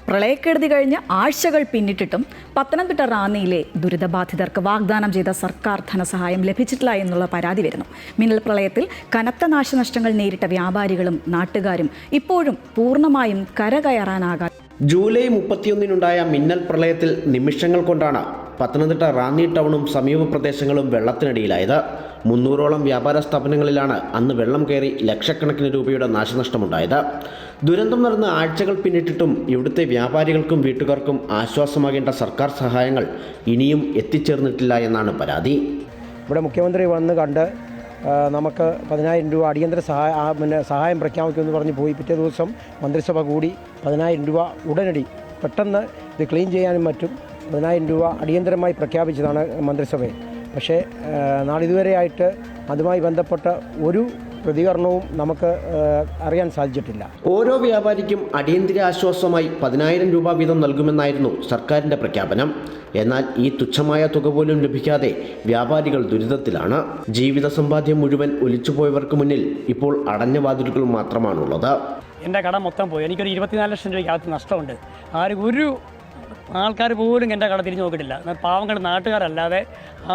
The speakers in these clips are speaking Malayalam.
പ്രളയക്കെടുതി കഴിഞ്ഞ് ആഴ്ചകൾ പിന്നിട്ടിട്ടും പത്തനംതിട്ട റാന്നിയിലെ ദുരിതബാധിതർക്ക് വാഗ്ദാനം ചെയ്ത സർക്കാർ ധനസഹായം ലഭിച്ചിട്ടില്ല എന്നുള്ള പരാതി വരുന്നു. മിന്നൽ പ്രളയത്തിൽ കനത്ത നാശനഷ്ടങ്ങൾ നേരിട്ട വ്യാപാരികളും നാട്ടുകാരും ഇപ്പോഴും പൂർണ്ണമായും കരകയറാനാകാതെ. ജൂലൈ 31-നുണ്ടായ മിന്നൽ പ്രളയത്തിൽ നിമിഷങ്ങൾ കൊണ്ടാണ് പത്തനംതിട്ട റാന്നി ടൗണും സമീപ പ്രദേശങ്ങളും വെള്ളത്തിനടിയിലായത്. 300ഓളം വ്യാപാര സ്ഥാപനങ്ങളിലാണ് അന്ന് വെള്ളം കയറി ലക്ഷക്കണക്കിന് രൂപയുടെ നാശനഷ്ടമുണ്ടായത്. ദുരന്തം നടന്ന് ആഴ്ചകൾ പിന്നിട്ടിട്ടും ഇവിടുത്തെ വ്യാപാരികൾക്കും വീട്ടുകാർക്കും ആശ്വാസമാകേണ്ട സർക്കാർ സഹായങ്ങൾ ഇനിയും എത്തിച്ചേർന്നിട്ടില്ല എന്നാണ് പരാതി. ഇവിടെ മുഖ്യമന്ത്രി വന്ന് കണ്ട് നമുക്ക് 10,000 രൂപ അടിയന്തര സഹായം പ്രഖ്യാപിക്കുമെന്ന് പറഞ്ഞ് പോയി. പിറ്റേ ദിവസം മന്ത്രിസഭ കൂടി 10,000 രൂപ ഉടനടി പെട്ടെന്ന് ഇത് ക്ലീൻ ചെയ്യാനും മറ്റും 10,000 രൂപ അടിയന്തരമായി പ്രഖ്യാപിച്ചതാണ് മന്ത്രിസഭയിൽ. പക്ഷേ നാളിതുവരെയായിട്ട് അതുമായി ബന്ധപ്പെട്ട ഒരു പ്രതികരണവും നമുക്ക് അറിയാൻ സാധിച്ചിട്ടില്ല. ഓരോ വ്യാപാരിക്കും അടിയന്തര ആശ്വാസമായി 10,000 രൂപ വീതം നൽകുമെന്നായിരുന്നു സർക്കാരിൻ്റെ പ്രഖ്യാപനം. എന്നാൽ ഈ തുച്ഛമായ തുക പോലും ലഭിക്കാതെ വ്യാപാരികൾ ദുരിതത്തിലാണ്. ജീവിത സമ്പാദ്യം മുഴുവൻ ഒലിച്ചുപോയവർക്ക് മുന്നിൽ ഇപ്പോൾ അടഞ്ഞ വാതിലുകൾ മാത്രമാണുള്ളത്. എൻ്റെ കട മൊത്തം പോയി. എനിക്കൊരു 24 ലക്ഷം രൂപയ്ക്കകത്ത് നഷ്ടമുണ്ട്. ഒരു ആൾക്കാർ പോലും എൻ്റെ കട തിരിഞ്ഞു നോക്കിയിട്ടില്ല. പാവങ്ങൾ നാട്ടുകാരല്ലാതെ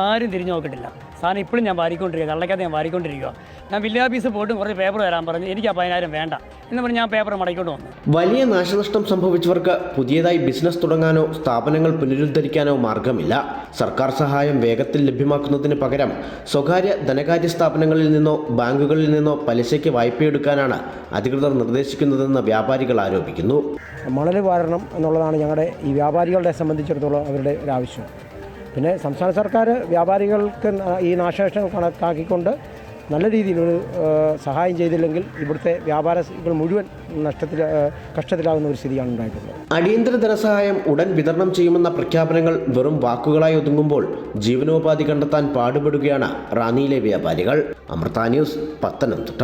ആരും തിരിഞ്ഞു നോക്കിയിട്ടില്ല. സാധനം ഇപ്പോഴും ഞാൻ വാരിക്കൊണ്ടിരിക്കുക, കള്ളക്കകത്ത് ഞാൻ വാരിക്കൊണ്ടിരിക്കുക. ഞാൻ വില്ലേജ് ഓഫീസിൽ പോയിട്ടും കുറച്ച് പേപ്പർ തരാൻ പറഞ്ഞു. എനിക്ക് ആ 10,000 വേണ്ട എന്ന് പറഞ്ഞ് ഞാൻ പേപ്പർ മടക്കിക്കൊണ്ട് വന്നു. വലിയ നാശനഷ്ടം സംഭവിച്ചവർക്ക് പുതിയതായി ബിസിനസ് തുടങ്ങാനോ സ്ഥാപനങ്ങൾ പുനരുദ്ധരിക്കാനോ മാർഗമില്ല. സർക്കാർ സഹായം വേഗത്തിൽ ലഭ്യമാക്കുന്നതിന് പകരം സ്വകാര്യ ധനകാര്യ സ്ഥാപനങ്ങളിൽ നിന്നോ ബാങ്കുകളിൽ നിന്നോ പലിശയ്ക്ക് വായ്പയെടുക്കാനാണ് അധികൃതർ നിർദ്ദേശിക്കുന്നതെന്ന് വ്യാപാരികൾ ആരോപിക്കുന്നു. മണൽ വാരണം എന്നുള്ളതാണ് ഞങ്ങളുടെ ഈ വ്യാപാരികളെ സംബന്ധിച്ചിടത്തോളം അവരുടെ ഒരു ആവശ്യം. പിന്നെ സംസ്ഥാന സർക്കാർ വ്യാപാരികൾക്ക് ഈ നാശനഷ്ടം കണക്കാക്കിക്കൊണ്ട് നല്ല രീതിയിലൊരു സഹായം ചെയ്തില്ലെങ്കിൽ ഇവിടുത്തെ വ്യാപാരികൾ മുഴുവൻ കഷ്ടത്തിലാകുന്ന ഒരു സ്ഥിതിയാണ് ഉണ്ടായിട്ടുള്ളത്. അടിയന്തര ധനസഹായം ഉടൻ വിതരണം ചെയ്യുമെന്ന പ്രഖ്യാപനങ്ങൾ വെറും വാക്കുകളായി ഒതുങ്ങുമ്പോൾ ജീവനോപാധി കണ്ടെത്താൻ പാടുപെടുകയാണ് റാന്നിയിലെ വ്യാപാരികൾ. അമൃത ന്യൂസ്, പത്തനംതിട്ട.